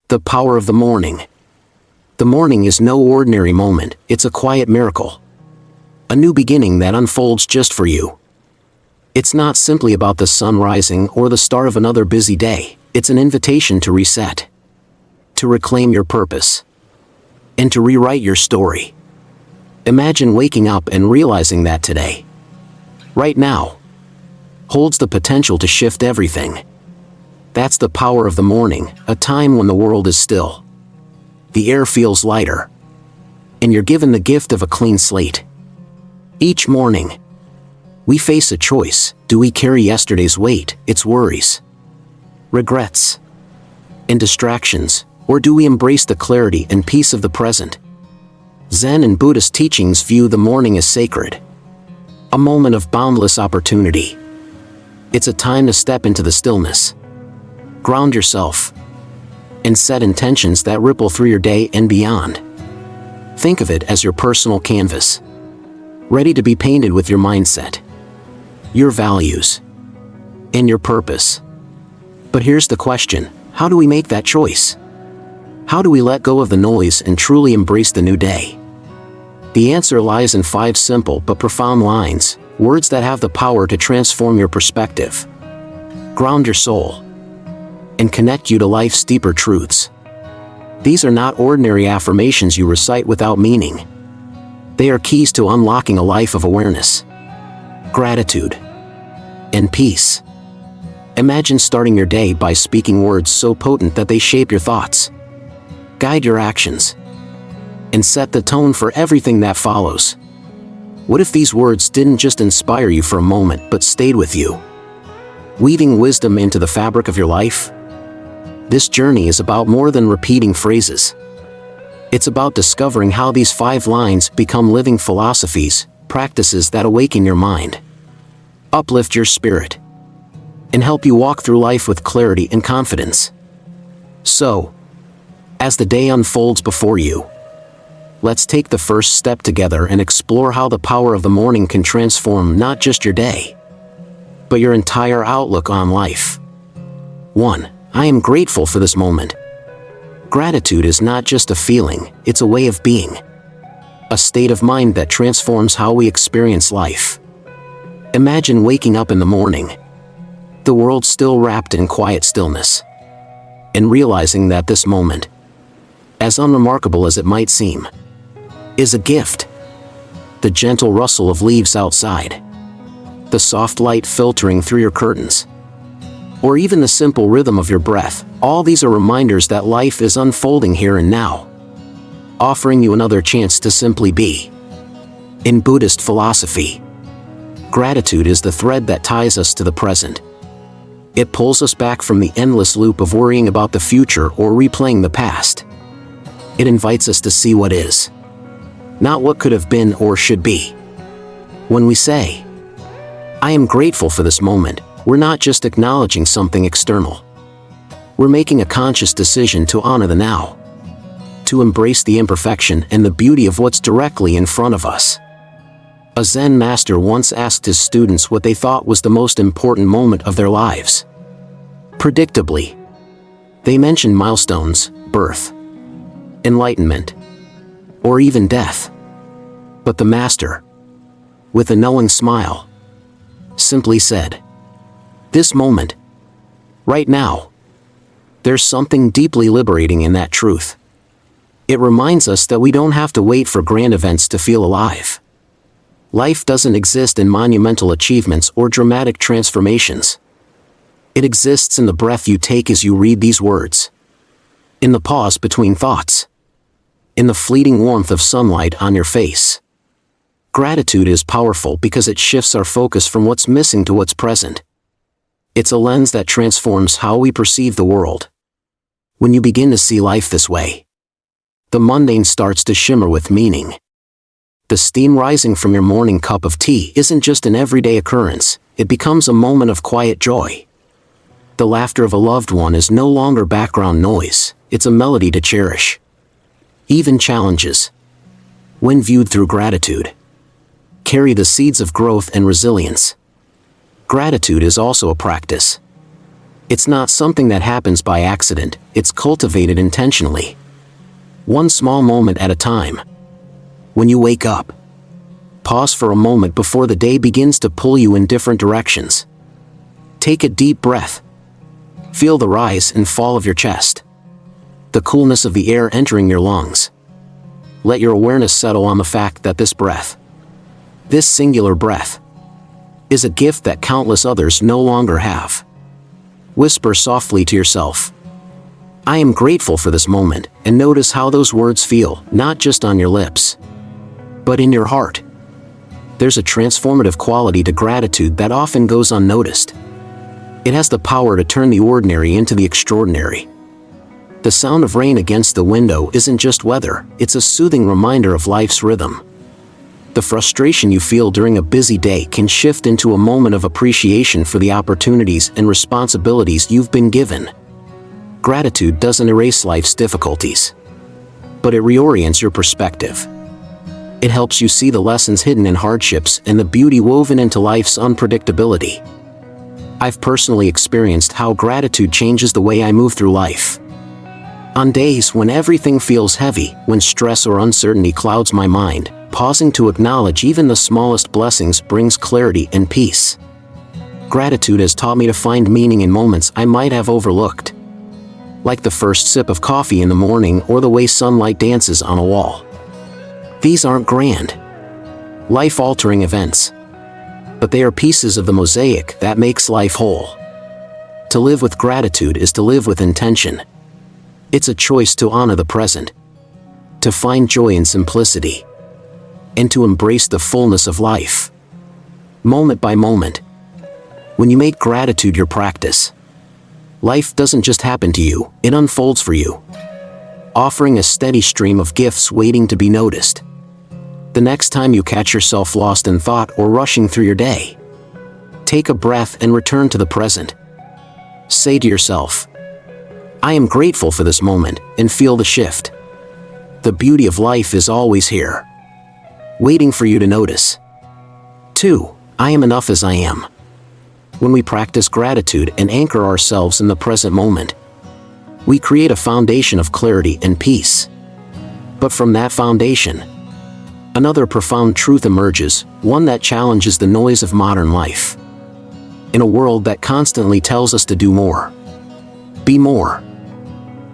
The power of the morning. The morning is no ordinary moment, it's a quiet miracle. A new beginning that unfolds just for you. It's not simply about the sun rising or the start of another busy day, it's an invitation to reset. To reclaim your purpose. And to rewrite your story. Imagine waking up and realizing that today, right now, holds the potential to shift everything. That's the power of the morning, a time when the world is still. The air feels lighter. And you're given the gift of a clean slate. Each morning, we face a choice. Do we carry yesterday's weight, its worries, regrets, and distractions, or do we embrace the clarity and peace of the present? Zen and Buddhist teachings view the morning as sacred. A moment of boundless opportunity. It's a time to step into the stillness. Ground yourself. And set intentions that ripple through your day and beyond. Think of it as your personal canvas. Ready to be painted with your mindset, your values, and your purpose. But here's the question, how do we make that choice? How do we let go of the noise and truly embrace the new day? The answer lies in 5 simple but profound lines, words that have the power to transform your perspective, ground your soul, and connect you to life's deeper truths. These are not ordinary affirmations you recite without meaning. They are keys to unlocking a life of awareness, gratitude, and peace. Imagine starting your day by speaking words so potent that they shape your thoughts, guide your actions, and set the tone for everything that follows. What if these words didn't just inspire you for a moment but stayed with you, weaving wisdom into the fabric of your life? This journey is about more than repeating phrases. It's about discovering how these 5 lines become living philosophies, practices that awaken your mind, uplift your spirit, and help you walk through life with clarity and confidence. So, as the day unfolds before you, let's take the first step together and explore how the power of the morning can transform not just your day, but your entire outlook on life. 1. I am grateful for this moment. Gratitude is not just a feeling, it's a way of being. A state of mind that transforms how we experience life. Imagine waking up in the morning, the world still wrapped in quiet stillness, and realizing that this moment, as unremarkable as it might seem, is a gift. The gentle rustle of leaves outside, the soft light filtering through your curtains, or even the simple rhythm of your breath, all these are reminders that life is unfolding here and now, offering you another chance to simply be. In Buddhist philosophy, gratitude is the thread that ties us to the present. It pulls us back from the endless loop of worrying about the future or replaying the past. It invites us to see what is, not what could have been or should be. When we say, I am grateful for this moment, we're not just acknowledging something external. We're making a conscious decision to honor the now, to embrace the imperfection and the beauty of what's directly in front of us. A Zen master once asked his students what they thought was the most important moment of their lives. Predictably, they mentioned milestones, birth, enlightenment, or even death. But the master, with a knowing smile, simply said, this moment, right now. There's something deeply liberating in that truth. It reminds us that we don't have to wait for grand events to feel alive. Life doesn't exist in monumental achievements or dramatic transformations. It exists in the breath you take as you read these words, in the pause between thoughts, in the fleeting warmth of sunlight on your face. Gratitude is powerful because it shifts our focus from what's missing to what's present. It's a lens that transforms how we perceive the world. When you begin to see life this way, the mundane starts to shimmer with meaning. The steam rising from your morning cup of tea isn't just an everyday occurrence, it becomes a moment of quiet joy. The laughter of a loved one is no longer background noise, it's a melody to cherish. Even challenges, when viewed through gratitude, carry the seeds of growth and resilience. Gratitude is also a practice. It's not something that happens by accident, it's cultivated intentionally. One small moment at a time. When you wake up, pause for a moment before the day begins to pull you in different directions. Take a deep breath. Feel the rise and fall of your chest. The coolness of the air entering your lungs. Let your awareness settle on the fact that this breath, this singular breath, is a gift that countless others no longer have. Whisper softly to yourself, "I am grateful for this moment," and notice how those words feel, not just on your lips, but in your heart. There's a transformative quality to gratitude that often goes unnoticed. It has the power to turn the ordinary into the extraordinary. The sound of rain against the window isn't just weather, it's a soothing reminder of life's rhythm. The frustration you feel during a busy day can shift into a moment of appreciation for the opportunities and responsibilities you've been given. Gratitude doesn't erase life's difficulties, but it reorients your perspective. It helps you see the lessons hidden in hardships and the beauty woven into life's unpredictability. I've personally experienced how gratitude changes the way I move through life. On days when everything feels heavy, when stress or uncertainty clouds my mind, pausing to acknowledge even the smallest blessings brings clarity and peace. Gratitude has taught me to find meaning in moments I might have overlooked, like the first sip of coffee in the morning or the way sunlight dances on a wall. These aren't grand, life-altering events, but they are pieces of the mosaic that makes life whole. To live with gratitude is to live with intention. It's a choice to honor the present, to find joy in simplicity, and to embrace the fullness of life, moment by moment. When you make gratitude your practice, life doesn't just happen to you, it unfolds for you, offering a steady stream of gifts waiting to be noticed. The next time you catch yourself lost in thought or rushing through your day, take a breath and return to the present. Say to yourself, "I am grateful for this moment," and feel the shift. The beauty of life is always here, waiting for you to notice. 2. I am enough as I am. When we practice gratitude and anchor ourselves in the present moment, we create a foundation of clarity and peace. But from that foundation, another profound truth emerges, one that challenges the noise of modern life. In a world that constantly tells us to do more, be more,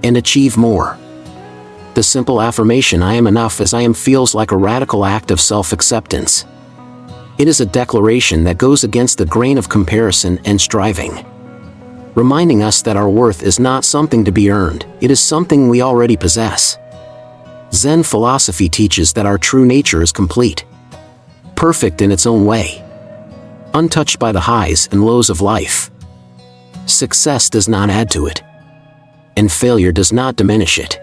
and achieve more, the simple affirmation "I am enough as I am" feels like a radical act of self-acceptance. It is a declaration that goes against the grain of comparison and striving, reminding us that our worth is not something to be earned, it is something we already possess. Zen philosophy teaches that our true nature is complete, perfect in its own way, untouched by the highs and lows of life. Success does not add to it, and failure does not diminish it.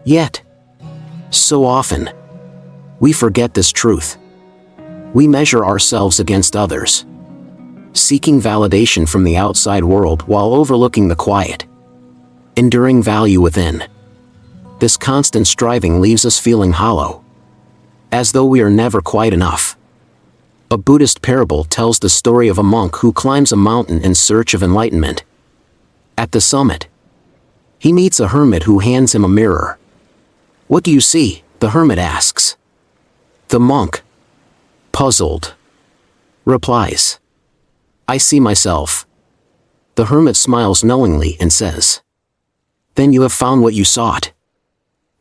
Yet, so often, we forget this truth. We measure ourselves against others, seeking validation from the outside world while overlooking the quiet, enduring value within. This constant striving leaves us feeling hollow, as though we are never quite enough. A Buddhist parable tells the story of a monk who climbs a mountain in search of enlightenment. At the summit, he meets a hermit who hands him a mirror. "What do you see?" the hermit asks. The monk, puzzled, replies, "I see myself." The hermit smiles knowingly and says, "Then you have found what you sought."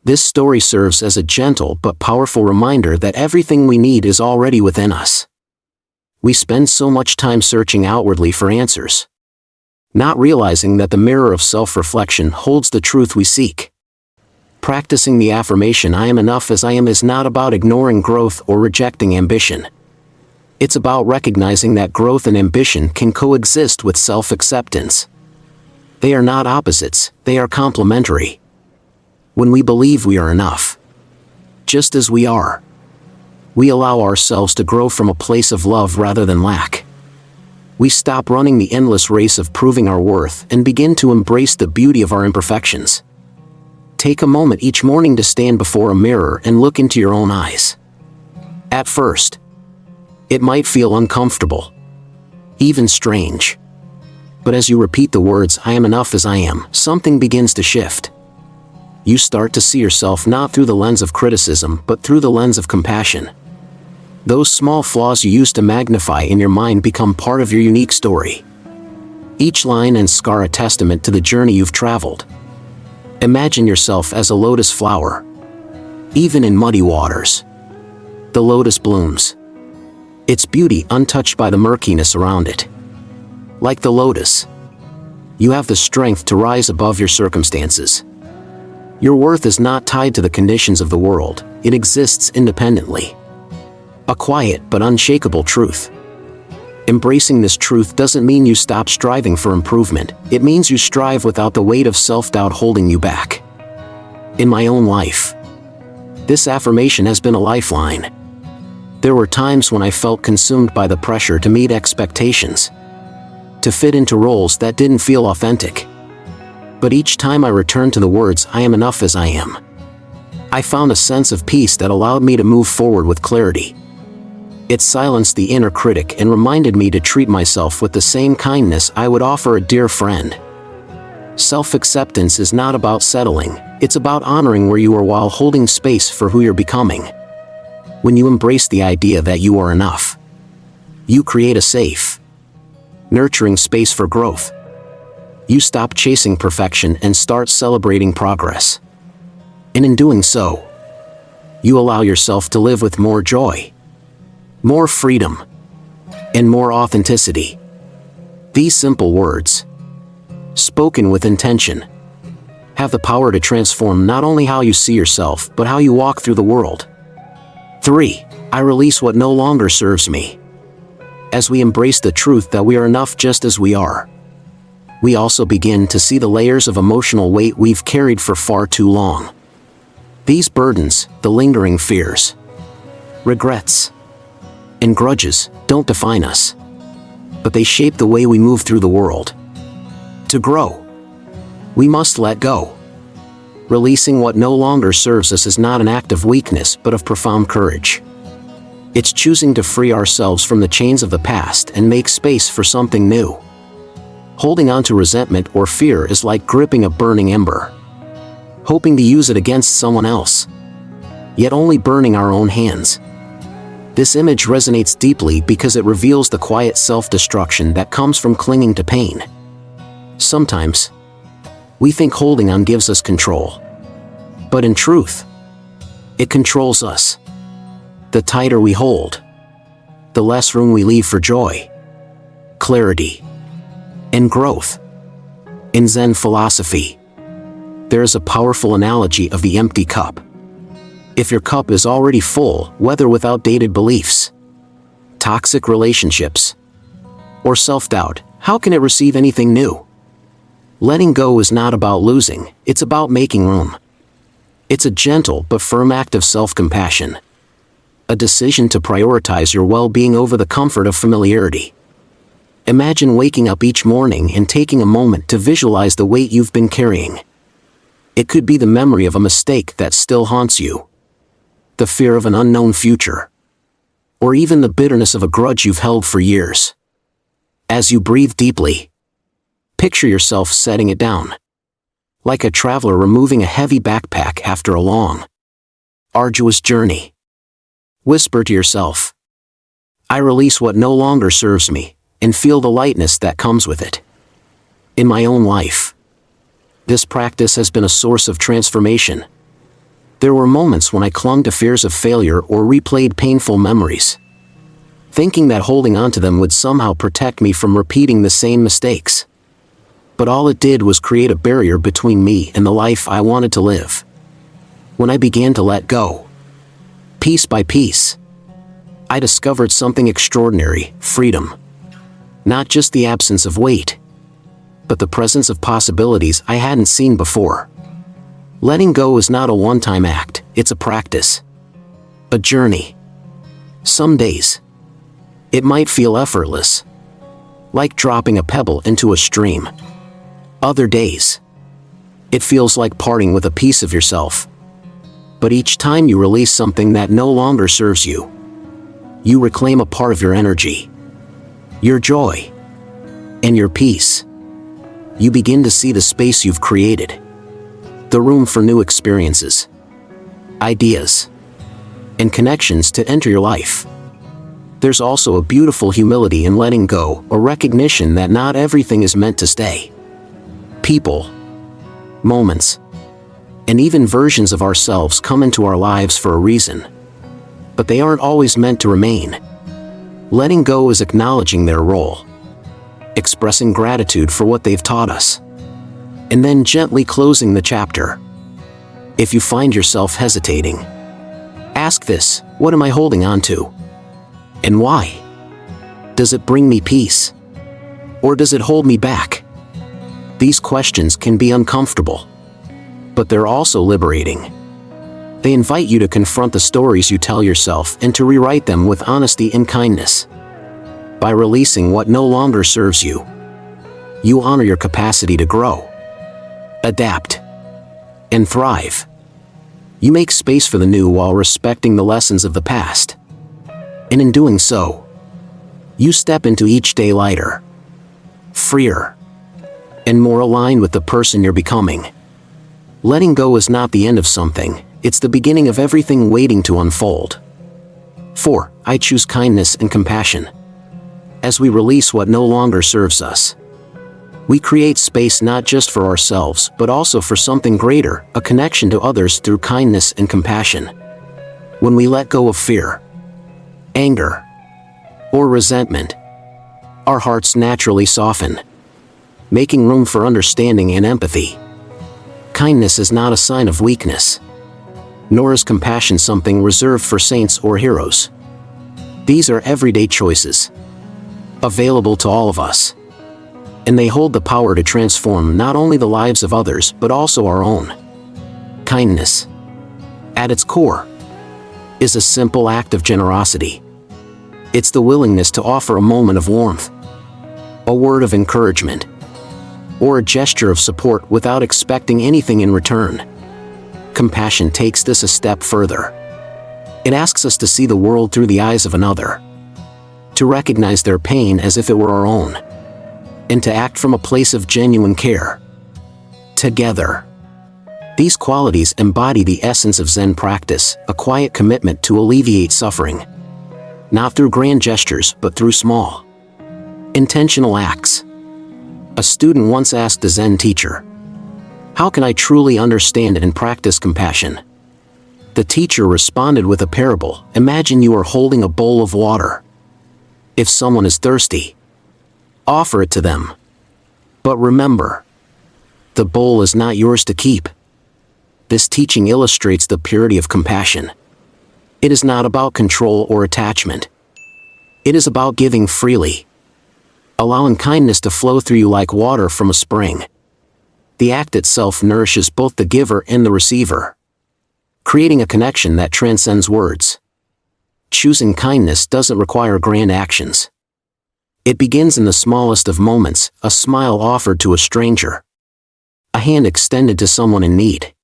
This story serves as a gentle but powerful reminder that everything we need is already within us. We spend so much time searching outwardly for answers, not realizing that the mirror of self-reflection holds the truth we seek. Practicing the affirmation "I am enough as I am" is not about ignoring growth or rejecting ambition. It's about recognizing that growth and ambition can coexist with self-acceptance. They are not opposites, they are complementary. When we believe we are enough, just as we are, we allow ourselves to grow from a place of love rather than lack. We stop running the endless race of proving our worth and begin to embrace the beauty of our imperfections. Take a moment each morning to stand before a mirror and look into your own eyes. At first, it might feel uncomfortable, even strange. But as you repeat the words, "I am enough as I am," something begins to shift. You start to see yourself not through the lens of criticism, but through the lens of compassion. Those small flaws you used to magnify in your mind become part of your unique story. Each line and scar a testament to the journey you've traveled. Imagine yourself as a lotus flower. Even in muddy waters, the lotus blooms, its beauty untouched by the murkiness around it. Like the lotus, you have the strength to rise above your circumstances. Your worth is not tied to the conditions of the world, it exists independently. A quiet but unshakable truth. Embracing this truth doesn't mean you stop striving for improvement, it means you strive without the weight of self-doubt holding you back. In my own life, this affirmation has been a lifeline. There were times when I felt consumed by the pressure to meet expectations, to fit into roles that didn't feel authentic. But each time I returned to the words, "I am enough as I am," I found a sense of peace that allowed me to move forward with clarity. It silenced the inner critic and reminded me to treat myself with the same kindness I would offer a dear friend. Self-acceptance is not about settling, it's about honoring where you are while holding space for who you're becoming. When you embrace the idea that you are enough, you create a safe, nurturing space for growth. You stop chasing perfection and start celebrating progress. And in doing so, you allow yourself to live with more joy, more freedom, and more authenticity. These simple words, spoken with intention, have the power to transform not only how you see yourself, but how you walk through the world. 3. I release what no longer serves me. As we embrace the truth that we are enough just as we are, we also begin to see the layers of emotional weight we've carried for far too long. These burdens, the lingering fears, regrets, and grudges, don't define us, but they shape the way we move through the world. To grow, we must let go. Releasing what no longer serves us is not an act of weakness, but of profound courage. It's choosing to free ourselves from the chains of the past and make space for something new. Holding on to resentment or fear is like gripping a burning ember, hoping to use it against someone else, yet only burning our own hands. This image resonates deeply because it reveals the quiet self-destruction that comes from clinging to pain. Sometimes, we think holding on gives us control, but in truth, it controls us. The tighter we hold, the less room we leave for joy, clarity, and growth. In Zen philosophy, there is a powerful analogy of the empty cup. If your cup is already full, whether with outdated beliefs, toxic relationships, or self-doubt, how can it receive anything new? Letting go is not about losing, it's about making room. It's a gentle but firm act of self-compassion, a decision to prioritize your well-being over the comfort of familiarity. Imagine waking up each morning and taking a moment to visualize the weight you've been carrying. It could be the memory of a mistake that still haunts you, the fear of an unknown future, or even the bitterness of a grudge you've held for years. As you breathe deeply, picture yourself setting it down, like a traveler removing a heavy backpack after a long, arduous journey. Whisper to yourself, "I release what no longer serves me," and feel the lightness that comes with it. In my own life, this practice has been a source of transformation. There were moments when I clung to fears of failure or replayed painful memories, thinking that holding on to them would somehow protect me from repeating the same mistakes. But all it did was create a barrier between me and the life I wanted to live. When I began to let go, piece by piece, I discovered something extraordinary: freedom. Not just the absence of weight, but the presence of possibilities I hadn't seen before. Letting go is not a one-time act, it's a practice, a journey. Some days, it might feel effortless, like dropping a pebble into a stream. Other days, it feels like parting with a piece of yourself. But each time you release something that no longer serves you, you reclaim a part of your energy, your joy, and your peace. you begin to see the space you've created. The room for new experiences, ideas, and connections to enter your life. There's also a beautiful humility in letting go, a recognition that not everything is meant to stay. People, moments, and even versions of ourselves come into our lives for a reason, but they aren't always meant to remain. Letting go is acknowledging their role, expressing gratitude for what they've taught us, and then gently closing the chapter. If you find yourself hesitating, ask this: what am I holding on to? And why? Does it bring me peace? Or does it hold me back? These questions can be uncomfortable, but they're also liberating. They invite you to confront the stories you tell yourself and to rewrite them with honesty and kindness. By releasing what no longer serves you, you honor your capacity to grow, adapt, and thrive. You make space for the new while respecting the lessons of the past. And in doing so, you step into each day lighter, freer, and more aligned with the person you're becoming. Letting go is not the end of something, it's the beginning of everything waiting to unfold. 4. I choose kindness and compassion. As we release what no longer serves us, we create space not just for ourselves but also for something greater, a connection to others through kindness and compassion. When we let go of fear, anger, or resentment, our hearts naturally soften, making room for understanding and empathy. Kindness is not a sign of weakness, nor is compassion something reserved for saints or heroes. These are everyday choices, available to all of us, and they hold the power to transform not only the lives of others but also our own. Kindness, at its core, is a simple act of generosity. It's the willingness to offer a moment of warmth, a word of encouragement, or a gesture of support without expecting anything in return. Compassion takes this a step further. It asks us to see the world through the eyes of another, to recognize their pain as if it were our own, and to act from a place of genuine care. Together, these qualities embody the essence of Zen practice, a quiet commitment to alleviate suffering, not through grand gestures but through small, intentional acts. A student once asked a Zen teacher, "How can I truly understand and practice compassion?" The teacher responded with a parable. Imagine you are holding a bowl of water. If someone is thirsty, offer it to them. But remember, the bowl is not yours to keep. This teaching illustrates the purity of compassion. It is not about control or attachment. It is about giving freely, allowing kindness to flow through you like water from a spring. The act itself nourishes both the giver and the receiver, creating a connection that transcends words. Choosing kindness doesn't require grand actions. It begins in the smallest of moments, a smile offered to a stranger, a hand extended to someone in need,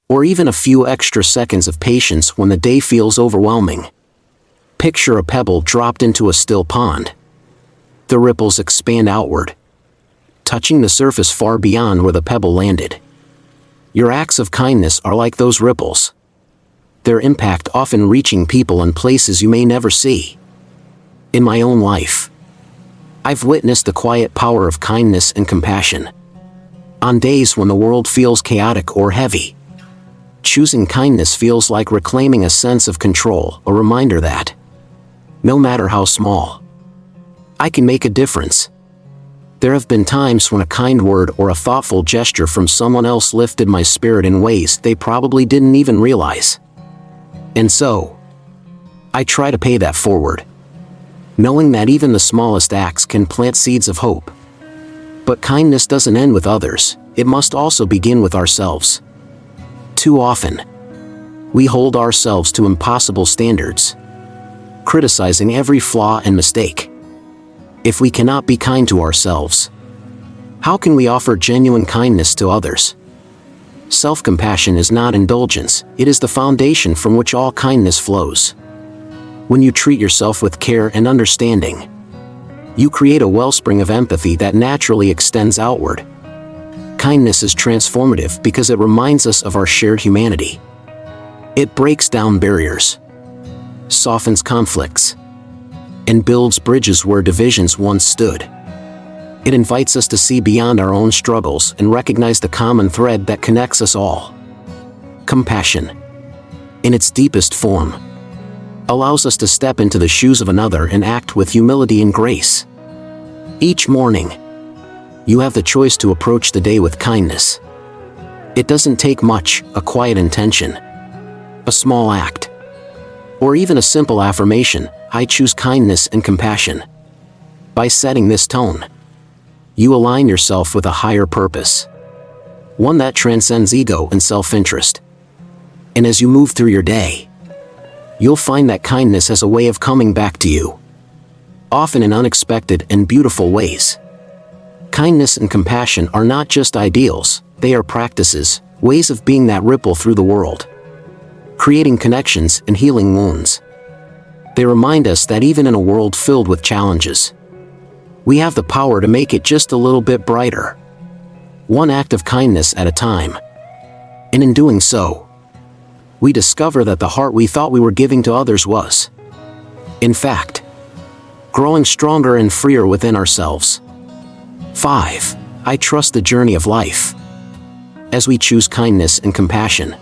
or even a few extra seconds of patience when the day feels overwhelming. Picture a pebble dropped into a still pond. The ripples expand outward, touching the surface far beyond where the pebble landed. Your acts of kindness are like those ripples, their impact often reaching people and places you may never see. In my own life, I've witnessed the quiet power of kindness and compassion. On days when the world feels chaotic or heavy, choosing kindness feels like reclaiming a sense of control, a reminder that, no matter how small, I can make a difference. There have been times when a kind word or a thoughtful gesture from someone else lifted my spirit in ways they probably didn't even realize. And so, I try to pay that forward, knowing that even the smallest acts can plant seeds of hope. But kindness doesn't end with others, it must also begin with ourselves. Too often, we hold ourselves to impossible standards, criticizing every flaw and mistake. If we cannot be kind to ourselves, how can we offer genuine kindness to others? Self-compassion is not indulgence, it is the foundation from which all kindness flows. When you treat yourself with care and understanding, you create a wellspring of empathy that naturally extends outward, kindness is transformative because it reminds us of our shared humanity. It breaks down barriers, softens conflicts, and builds bridges where divisions once stood. It invites us to see beyond our own struggles and recognize the common thread that connects us all. Compassion, in its deepest form, allows us to step into the shoes of another and act with humility and grace. Each morning, you have the choice to approach the day with kindness. It doesn't take much: a quiet intention, a small act, or even a simple affirmation: I choose kindness and compassion. By setting this tone, you align yourself with a higher purpose, one that transcends ego and self-interest. And as you move through your day, you'll find that kindness has a way of coming back to you, often in unexpected and beautiful ways. Kindness and compassion are not just ideals, they are practices, ways of being that ripple through the world, creating connections and healing wounds. They remind us that even in a world filled with challenges, we have the power to make it just a little bit brighter, one act of kindness at a time. And in doing so, we discover that the heart we thought we were giving to others was, in fact, growing stronger and freer within ourselves. 5. I trust the journey of life. As we choose kindness and compassion,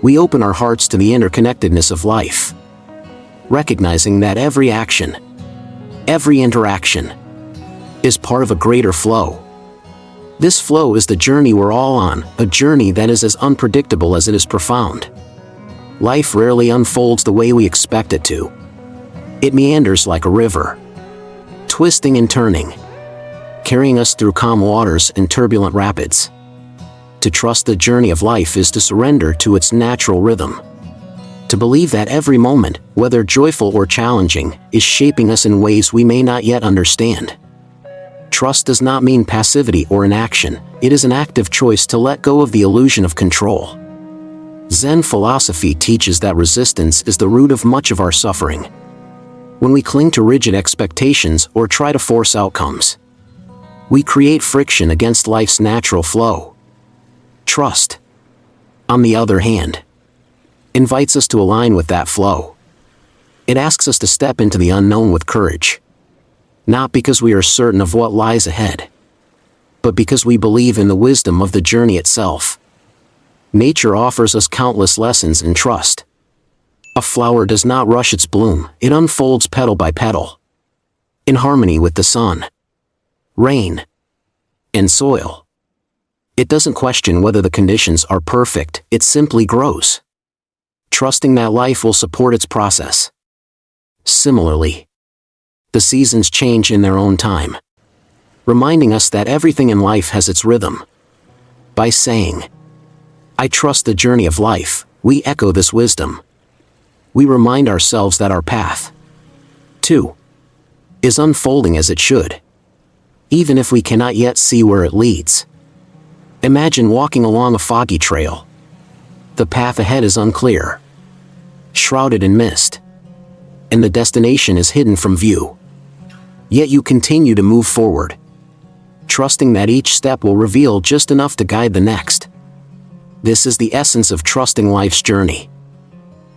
we open our hearts to the interconnectedness of life, recognizing that every action, every interaction, is part of a greater flow. This flow is the journey we're all on, a journey that is as unpredictable as it is profound. Life rarely unfolds the way we expect it to. It meanders like a river, twisting and turning, carrying us through calm waters and turbulent rapids. To trust the journey of life is to surrender to its natural rhythm. To believe that every moment, whether joyful or challenging, is shaping us in ways we may not yet understand. Trust does not mean passivity or inaction, it is an active choice to let go of the illusion of control. Zen philosophy teaches that resistance is the root of much of our suffering. When we cling to rigid expectations or try to force outcomes, we create friction against life's natural flow. Trust, on the other hand, invites us to align with that flow. It asks us to step into the unknown with courage, not because we are certain of what lies ahead, but because we believe in the wisdom of the journey itself. Nature offers us countless lessons in trust. A flower does not rush its bloom, it unfolds petal by petal, in harmony with the sun, rain, and soil. It doesn't question whether the conditions are perfect, it simply grows, trusting that life will support its process. Similarly, the seasons change in their own time, reminding us that everything in life has its rhythm. By saying, I trust the journey of life, we echo this wisdom. We remind ourselves that our path, too, is unfolding as it should, even if we cannot yet see where it leads. Imagine walking along a foggy trail. The path ahead is unclear, shrouded in mist, and the destination is hidden from view. Yet you continue to move forward, trusting that each step will reveal just enough to guide the next. This is the essence of trusting life's journey.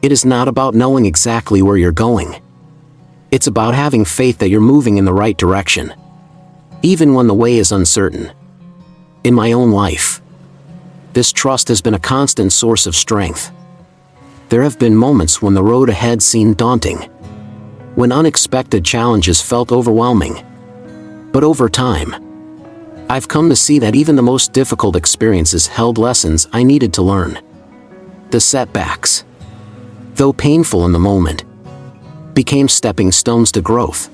It is not about knowing exactly where you're going. It's about having faith that you're moving in the right direction, even when the way is uncertain. In my own life, this trust has been a constant source of strength. There have been moments when the road ahead seemed daunting, when unexpected challenges felt overwhelming. But over time, I've come to see that even the most difficult experiences held lessons I needed to learn. The setbacks, though painful in the moment, became stepping stones to growth,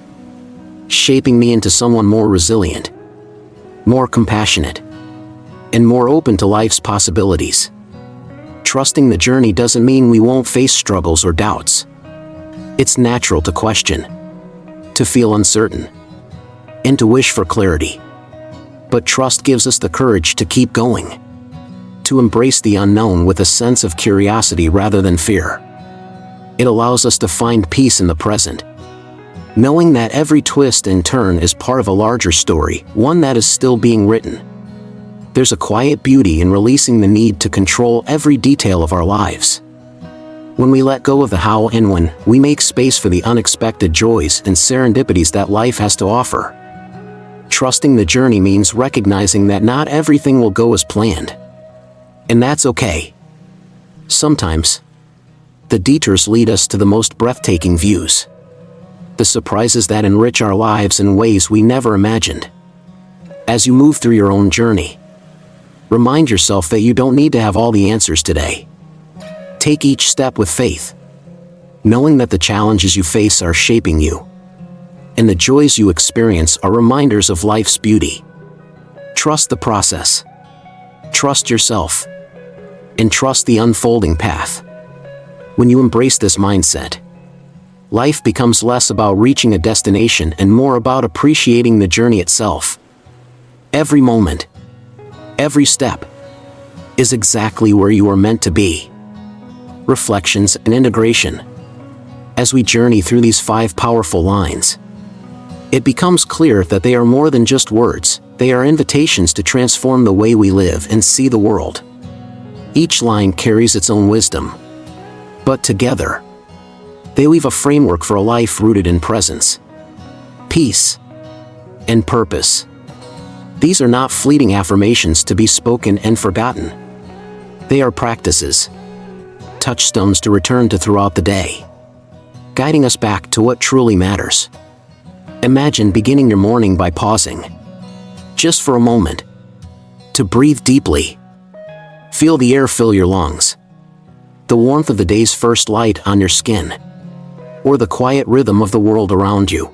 shaping me into someone more resilient, more compassionate, and more open to life's possibilities. Trusting the journey doesn't mean we won't face struggles or doubts. It's natural to question, to feel uncertain, and to wish for clarity. But trust gives us the courage to keep going, to embrace the unknown with a sense of curiosity rather than fear. It allows us to find peace in the present, knowing that every twist and turn is part of a larger story, one that is still being written. There's a quiet beauty in releasing the need to control every detail of our lives. When we let go of the how and when, we make space for the unexpected joys and serendipities that life has to offer. Trusting the journey means recognizing that not everything will go as planned. And that's okay. Sometimes, the detours lead us to the most breathtaking views. The surprises that enrich our lives in ways we never imagined. As you move through your own journey, remind yourself that you don't need to have all the answers today. Take each step with faith, knowing that the challenges you face are shaping you, and the joys you experience are reminders of life's beauty. Trust the process. Trust yourself. And trust the unfolding path. When you embrace this mindset, life becomes less about reaching a destination and more about appreciating the journey itself. Every moment, every step, is exactly where you are meant to be. Reflections and integration. As we journey through these 5 powerful lines, it becomes clear that they are more than just words. They are invitations to transform the way we live and see the world. Each line carries its own wisdom, but together, they weave a framework for a life rooted in presence, peace, and purpose. These are not fleeting affirmations to be spoken and forgotten. They are practices, touchstones to return to throughout the day, guiding us back to what truly matters. Imagine beginning your morning by pausing, just for a moment, to breathe deeply. Feel the air fill your lungs, the warmth of the day's first light on your skin, or the quiet rhythm of the world around you.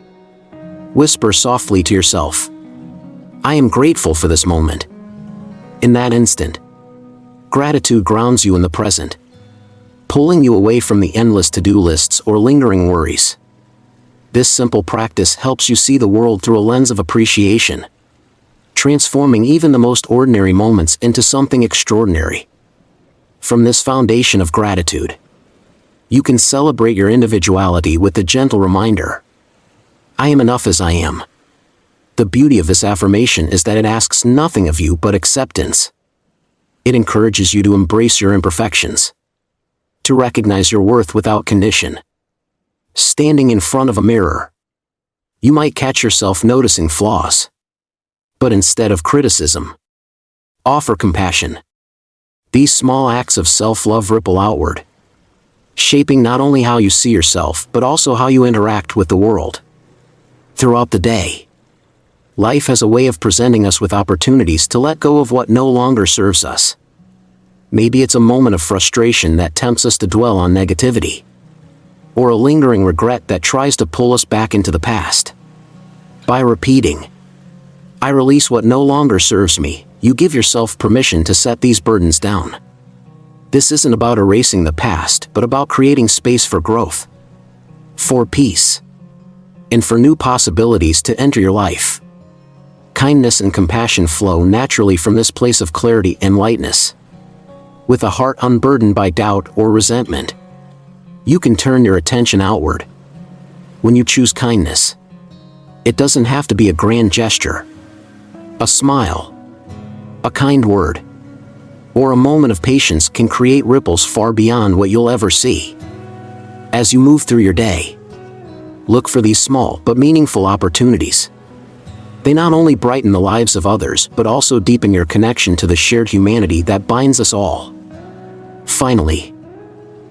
Whisper softly to yourself, "I am grateful for this moment." In that instant, gratitude grounds you in the present, pulling you away from the endless to-do lists or lingering worries. This simple practice helps you see the world through a lens of appreciation, transforming even the most ordinary moments into something extraordinary. From this foundation of gratitude, you can celebrate your individuality with the gentle reminder, "I am enough as I am." The beauty of this affirmation is that it asks nothing of you but acceptance. It encourages you to embrace your imperfections, to recognize your worth without condition. Standing in front of a mirror, you might catch yourself noticing flaws. But instead of criticism, offer compassion. These small acts of self-love ripple outward, shaping not only how you see yourself but also how you interact with the world. Throughout the day, life has a way of presenting us with opportunities to let go of what no longer serves us. Maybe it's a moment of frustration that tempts us to dwell on negativity, or a lingering regret that tries to pull us back into the past. By repeating, "I release what no longer serves me," you give yourself permission to set these burdens down. This isn't about erasing the past, but about creating space for growth, for peace, and for new possibilities to enter your life. Kindness and compassion flow naturally from this place of clarity and lightness. With a heart unburdened by doubt or resentment, you can turn your attention outward. When you choose kindness, it doesn't have to be a grand gesture. A smile, a kind word, or a moment of patience can create ripples far beyond what you'll ever see. As you move through your day, look for these small but meaningful opportunities. They not only brighten the lives of others but also deepen your connection to the shared humanity that binds us all. Finally,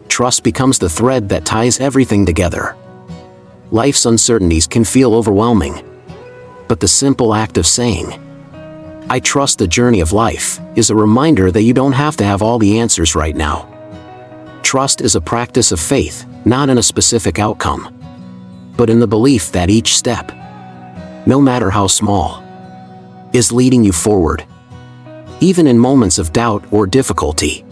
trust becomes the thread that ties everything together. Life's uncertainties can feel overwhelming, but the simple act of saying, "I trust the journey of life," is a reminder that you don't have to have all the answers right now. Trust is a practice of faith, not in a specific outcome, but in the belief that each step, no matter how small, is leading you forward. Even in moments of doubt or difficulty,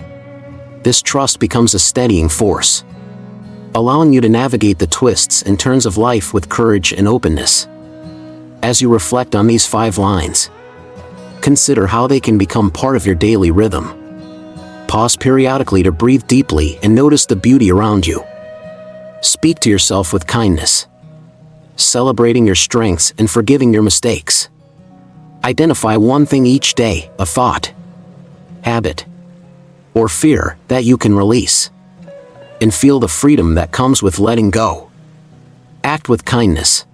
this trust becomes a steadying force, allowing you to navigate the twists and turns of life with courage and openness. As you reflect on these 5 lines, consider how they can become part of your daily rhythm. Pause periodically to breathe deeply and notice the beauty around you. Speak to yourself with kindness, celebrating your strengths and forgiving your mistakes. Identify one thing each day, a thought, habit, or fear that you can release. And feel the freedom that comes with letting go. Act with kindness,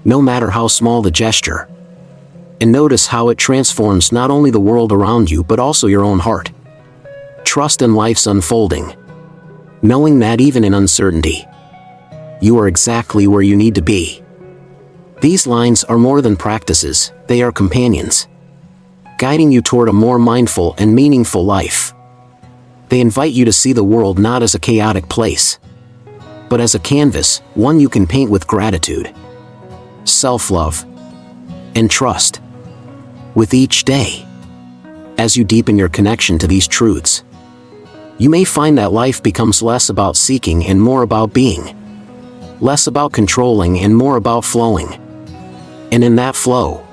no matter how small the gesture. And notice how it transforms not only the world around you but also your own heart. Trust in life's unfolding, knowing that even in uncertainty, you are exactly where you need to be. These lines are more than practices, they are companions, guiding you toward a more mindful and meaningful life. They invite you to see the world not as a chaotic place, but as a canvas, one you can paint with gratitude, self-love, and trust. With each day, as you deepen your connection to these truths, you may find that life becomes less about seeking and more about being, less about controlling and more about flowing. And in that flow,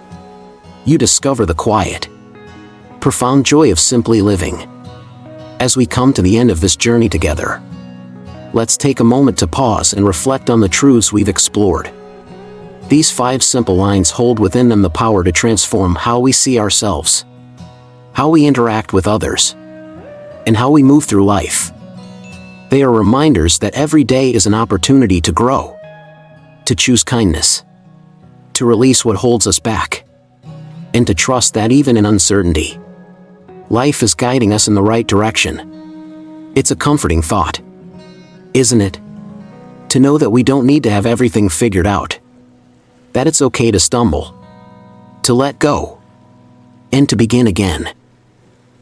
you discover the quiet, profound joy of simply living. As we come to the end of this journey together, let's take a moment to pause and reflect on the truths we've explored. These 5 simple lines hold within them the power to transform how we see ourselves, how we interact with others, and how we move through life. They are reminders that every day is an opportunity to grow, to choose kindness, to release what holds us back, and to trust that even in uncertainty, life is guiding us in the right direction. It's a comforting thought, isn't it? To know that we don't need to have everything figured out, that it's okay to stumble, to let go, and to begin again.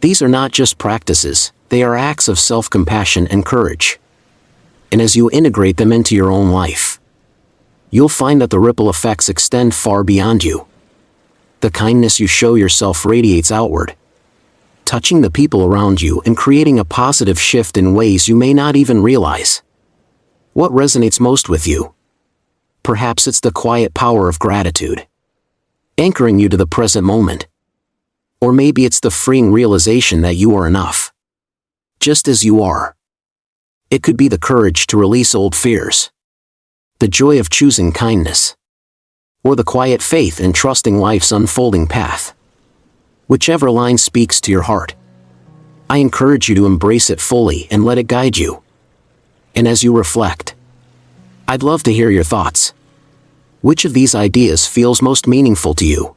These are not just practices, they are acts of self-compassion and courage. And as you integrate them into your own life, you'll find that the ripple effects extend far beyond you. The kindness you show yourself radiates outward, touching the people around you and creating a positive shift in ways you may not even realize. What resonates most with you? Perhaps it's the quiet power of gratitude, anchoring you to the present moment. Or maybe it's the freeing realization that you are enough, just as you are. It could be the courage to release old fears, the joy of choosing kindness, or the quiet faith in trusting life's unfolding path. Whichever line speaks to your heart, I encourage you to embrace it fully and let it guide you. And as you reflect, I'd love to hear your thoughts. Which of these ideas feels most meaningful to you?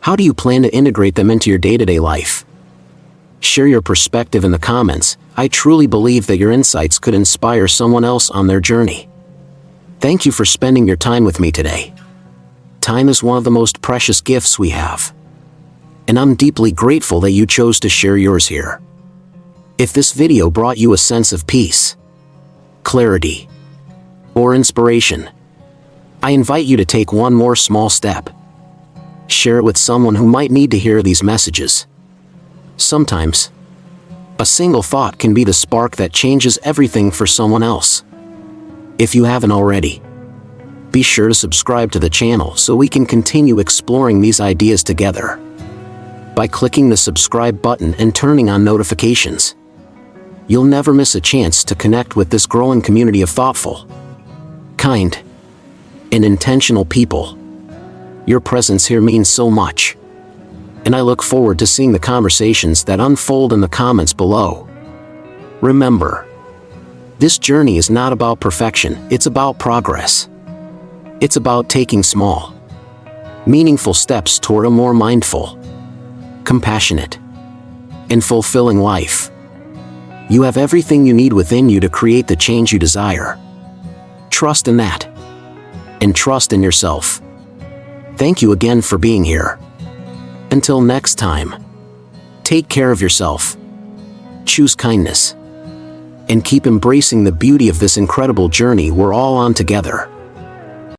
How do you plan to integrate them into your day-to-day life? Share your perspective in the comments. I truly believe that your insights could inspire someone else on their journey. Thank you for spending your time with me today. Time is one of the most precious gifts we have, and I'm deeply grateful that you chose to share yours here. If this video brought you a sense of peace, clarity, or inspiration, I invite you to take one more small step. Share it with someone who might need to hear these messages. Sometimes, a single thought can be the spark that changes everything for someone else. If you haven't already, be sure to subscribe to the channel so we can continue exploring these ideas together. By clicking the subscribe button and turning on notifications, you'll never miss a chance to connect with this growing community of thoughtful, kind, and intentional people. Your presence here means so much, and I look forward to seeing the conversations that unfold in the comments below. Remember, this journey is not about perfection, it's about progress. It's about taking small, meaningful steps toward a more mindful, compassionate, and fulfilling life. You have everything you need within you to create the change you desire. Trust in that, and trust in yourself. Thank you again for being here. Until next time, take care of yourself, choose kindness, and keep embracing the beauty of this incredible journey we're all on together.